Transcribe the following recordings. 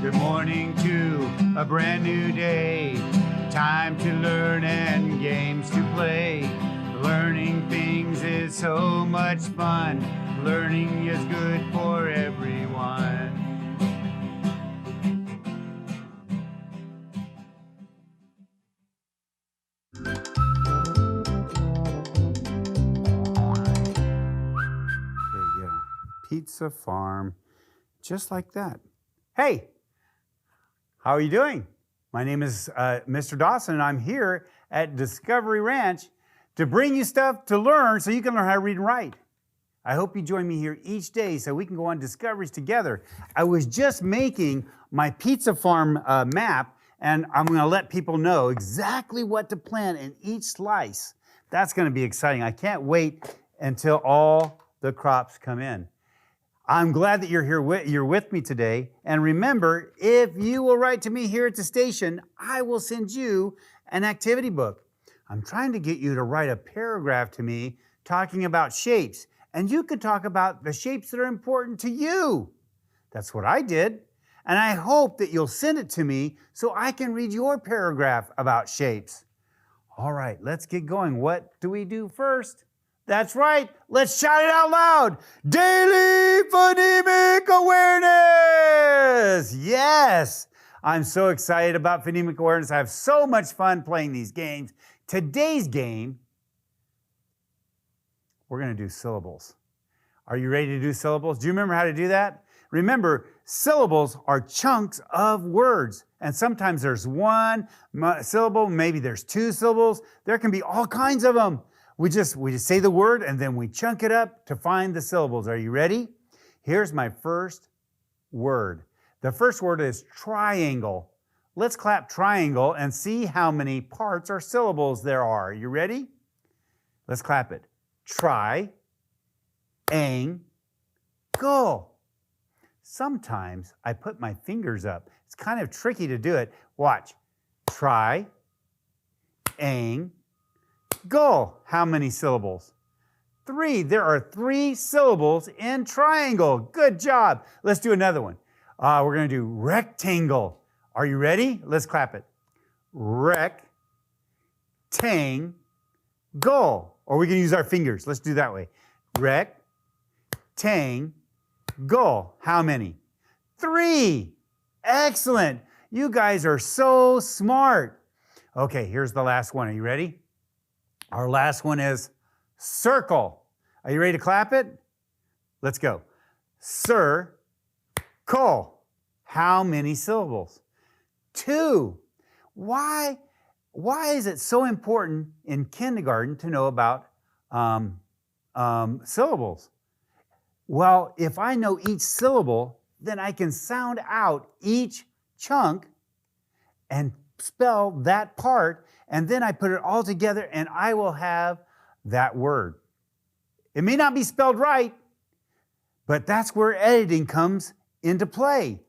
Good morning to a brand new day. Time to learn and games to play. Learning things is so much fun. Learning is good for everyone. There you go. Pizza Farm, just like that. Hey, how are you doing? My name is Mr. Dawson, and I'm here at Discovery Ranch to bring you stuff to learn so you can learn how to read and write. I hope you join me here each day so we can go on discoveries together. I was just making my Pizza Farm map, and I'm going to let people know exactly what to plant in each slice. That's going to be exciting. I can't wait until all the crops come in. I'm glad that you're here you're with me today. And remember, if you will write to me here at the station, I will send you an activity book. I'm trying to get you to write a paragraph to me talking about shapes. And you could talk about the shapes that are important to you. That's what I did. And I hope that you'll send it to me so I can read your paragraph about shapes. All right, let's get going. What do we do first? That's right. Let's shout it out loud. Daily phonemic awareness. Yes. I'm so excited about phonemic awareness. I have so much fun playing these games. Today's game, we're going to do syllables. Are you ready to do syllables? Do you remember how to do that? Remember, syllables are chunks of words. And sometimes there's one syllable, maybe there's two syllables. There can be all kinds of them. We just say the word and then we chunk it up to find the syllables. Are you ready? Here's my first word. The first word is triangle. Let's clap triangle and see how many parts or syllables there are. You ready? Let's clap it. Try, ang, go. Sometimes I put my fingers up. It's kind of tricky to do it. Watch. Try, ang, go. How many syllables? 3. There are 3 syllables in triangle. Good job. Let's do another one. We're going to do rectangle. Are you ready? Let's clap it. Rec, tang, go. Or we can use our fingers. Let's do that way. Rec, tang, go. How many? 3. Excellent. You guys are so smart. Okay, here's the last one. Are you ready? Our last one is circle. Are you ready to clap it? Let's go. Circle. How many syllables? 2. Why is it so important in kindergarten to know about syllables? Well, if I know each syllable, then I can sound out each chunk and spell that part, and then I put it all together and I will have that word. It may not be spelled right, but that's where editing comes into play.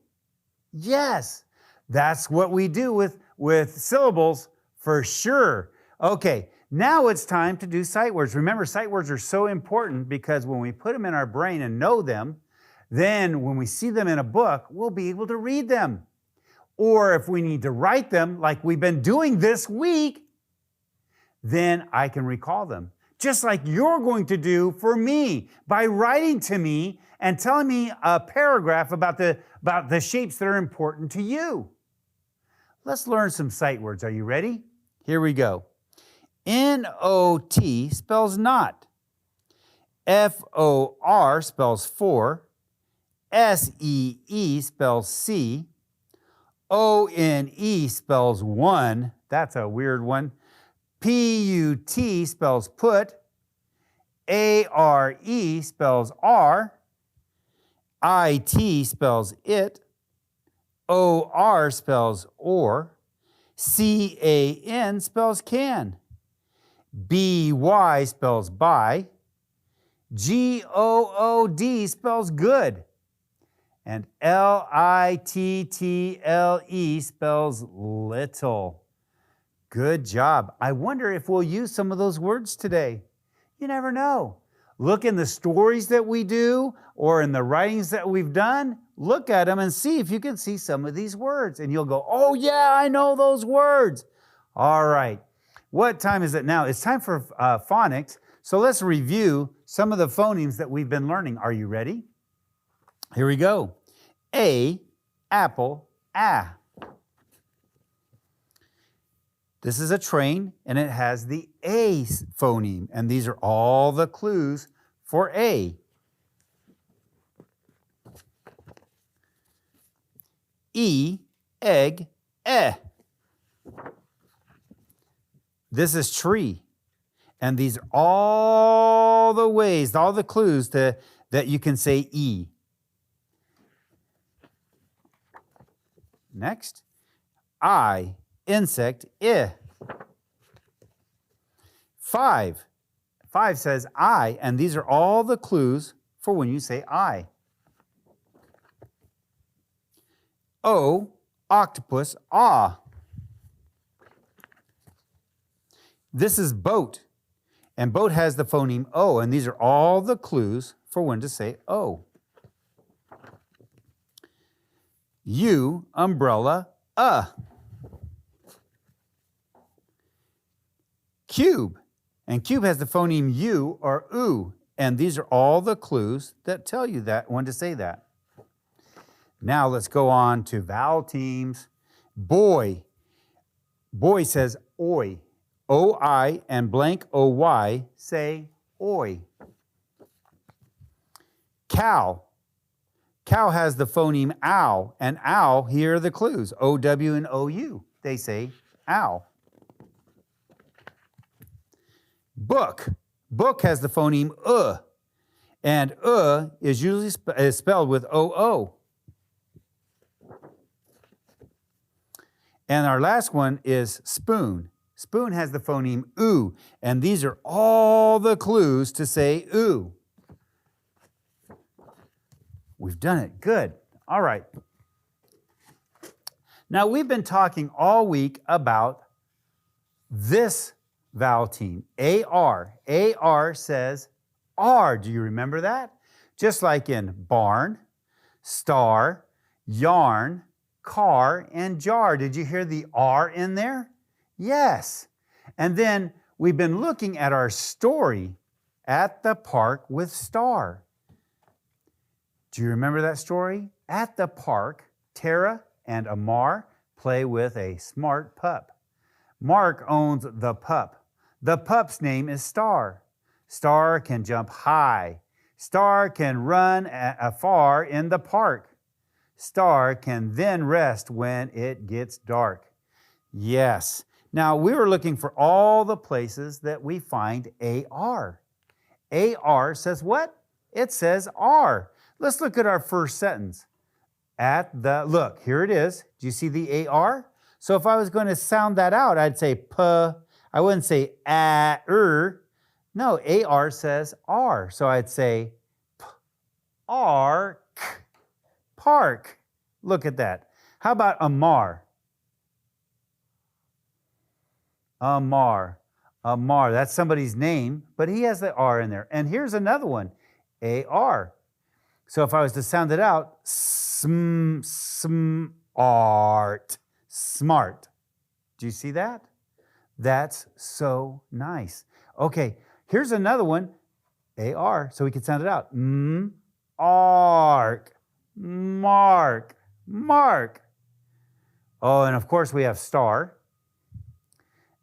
Yes, that's what we do with syllables for sure. Okay, now it's time to do sight words. Remember, sight words are so important because when we put them in our brain and know them, then when we see them in a book, we'll be able to read them. Or if we need to write them like we've been doing this week, then I can recall them. Just like you're going to do for me by writing to me and telling me a paragraph about the shapes that are important to you. Let's learn some sight words. Are you ready? Here we go. N-O-T spells not. F-O-R spells for. S-E-E spells see. O-N-E spells one. That's a weird one. P-U-T spells put. A-R-E spells are. I-T spells it. O-R spells or. C-A-N spells can. B-Y spells by. G-O-O-D spells good. And L-I-T-T-L-E spells little. Good job. I wonder if we'll use some of those words today. You never know. Look in the stories that we do or in the writings that we've done. look at them and see if you can see some of these words. And you'll go, oh yeah, I know those words. All right. What time is it now? It's time for phonics. So let's review some of the phonemes that we've been learning. Are you ready? Here we go. A, apple, ah. This is a train, and it has the A phoneme, and these are all the clues for A. E, egg, eh. This is tree, and these are all the ways, all the clues that you can say E. Next, I, insect, I. 5. 5 says I, and these are all the clues for when you say I. O, octopus, ah. This is boat, and boat has the phoneme O, and these are all the clues for when to say O. U, umbrella, Cube, and cube has the phoneme U or U, and these are all the clues that tell you that when to say that. Now let's go on to vowel teams. Boy. Boy says oi. O-I and blank O-Y say oi. Cow. Cow has the phoneme ow, and ow, here are the clues. O-W and O-U. They say ow. Book. Book has the phoneme and is usually spelled with O-O. And our last one is spoon. Spoon has the phoneme oo, and these are all the clues to say oo. We've done it. Good. All right. Now, we've been talking all week about this vowel team, A-R. A-R says R. Do you remember that? Just like in barn, star, yarn, car, and jar. Did you hear the R in there? Yes. And then we've been looking at our story, At the Park with Star. Do you remember that story? At the park, Tara and Amar play with a smart pup. Mark owns the pup. The pup's name is Star. Star can jump high. Star can run afar in the park. Star can then rest when it gets dark. Yes. Now, we were looking for all the places that we find AR. AR says what? It says R. Let's look at our first sentence. Look, here it is. Do you see the AR? So if I was going to sound that out, I'd say P. I wouldn't say A-R. No, AR says R. So I'd say P-R-K. Park. Look at that. How about Amar? Amar. Amar. That's somebody's name, but he has the R in there. And here's another one. A-R. So if I was to sound it out, smart. Smart. Do you see that? That's so nice. Okay, here's another one. A-R. So we can sound it out. Ark. Mark. Mark. Oh, and of course we have star.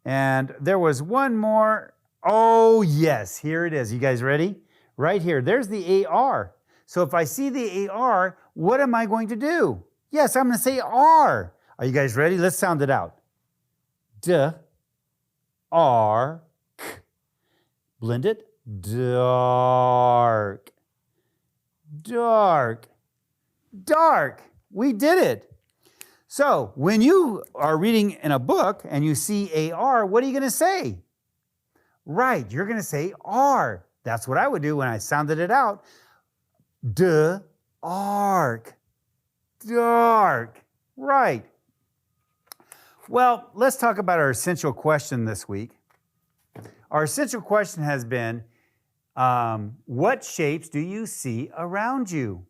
And there was one more. Oh, yes, here it is. You guys ready? Right here. There's the AR. So if I see the AR, what am I going to do? Yes, I'm going to say R. Are you guys ready? Let's sound it out. D-R-K. Blend it. Dark. Dark. Dark. We did it. So when you are reading in a book and you see AR, what are you going to say? Right, you're going to say R. That's what I would do when I sounded it out. D-ark. Dark. Right. Well, let's talk about our essential question this week. Our essential question has been, what shapes do you see around you?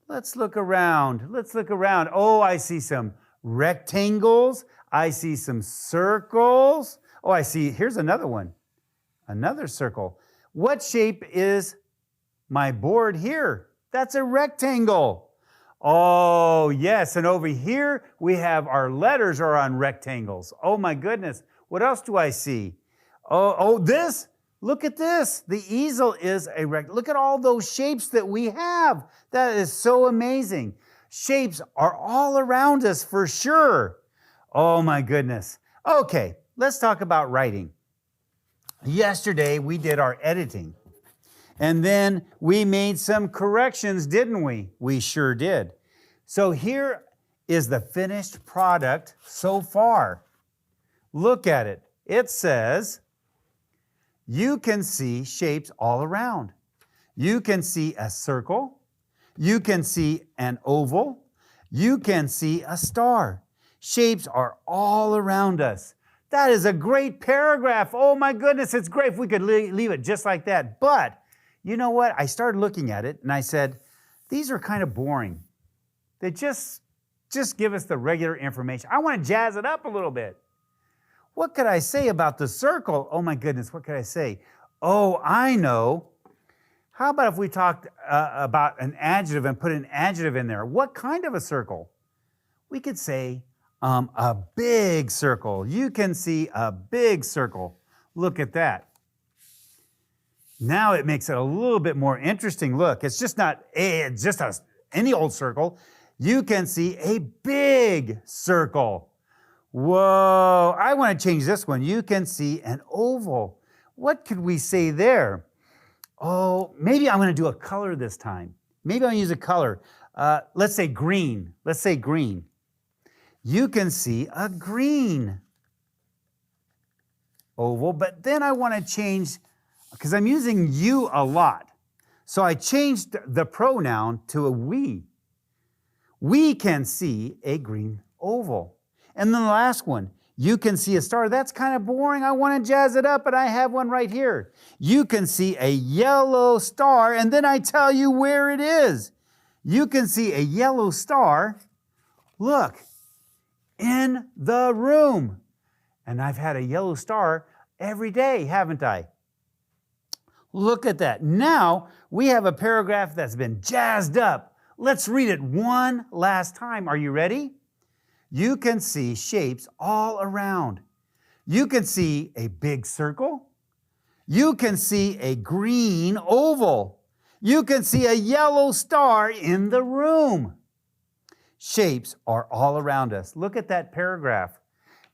Let's look around. Let's look around. Oh, I see some rectangles. I see some circles. Oh, I see, here's another one. Another circle. What shape is my board here? That's a rectangle. Oh, yes, and over here we have our letters are on rectangles. Oh my goodness. What else do I see? This. Look at this. The easel is a rectangle. Look at all those shapes that we have. That is so amazing. Shapes are all around us for sure. Oh my goodness. Okay, let's talk about writing. Yesterday we did our editing. And then we made some corrections, didn't we? We sure did. So here is the finished product so far. Look at it. It says, you can see shapes all around. You can see a circle. You can see an oval. You can see a star. Shapes are all around us. That is a great paragraph. Oh my goodness, it's great if we could leave it just like that. But you know what? I started looking at it and I said, these are kind of boring. They just give us the regular information. I want to jazz it up a little bit. What could I say about the circle? Oh my goodness, what could I say? Oh, I know. How about if we talked about an adjective and put an adjective in there? What kind of a circle? We could say a big circle. You can see a big circle. Look at that. Now it makes it a little bit more interesting. Look, it's just not any old circle. You can see a big circle. Whoa, I want to change this one. You can see an oval. What could we say there? Oh, maybe I'm going to do a color this time. Maybe I'll use a color. Let's say green. Let's say green. You can see a green oval, but then I want to change, because I'm using you a lot. So I changed the pronoun to a we. We can see a green oval. And then the last one, you can see a star. That's kind of boring. I want to jazz it up, and I have one right here. You can see a yellow star, and then I tell you where it is. You can see a yellow star, look, in the room. And I've had a yellow star every day, haven't I? Look at that. Now we have a paragraph that's been jazzed up. Let's read it one last time. Are you ready? You can see shapes all around. You can see a big circle. You can see a green oval. You can see a yellow star in the room. Shapes are all around us. Look at that paragraph.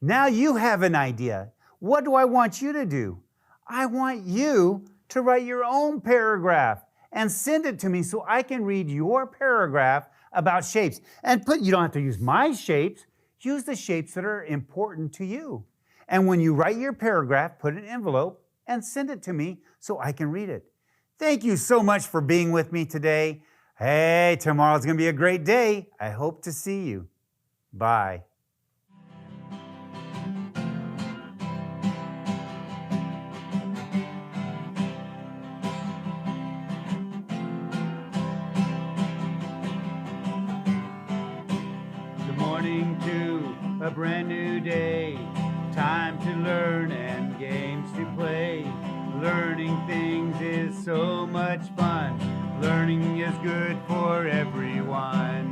Now you have an idea. What do I want you to do? I want you to write your own paragraph and send it to me so I can read your paragraph about shapes. And you don't have to use my shapes. Use the shapes that are important to you. And when you write your paragraph, put an envelope and send it to me so I can read it. Thank you so much for being with me today. Hey, tomorrow's going to be a great day. I hope to see you. Bye. A brand new day, time to learn and games to play. Learning things is so much fun. Learning is good for everyone.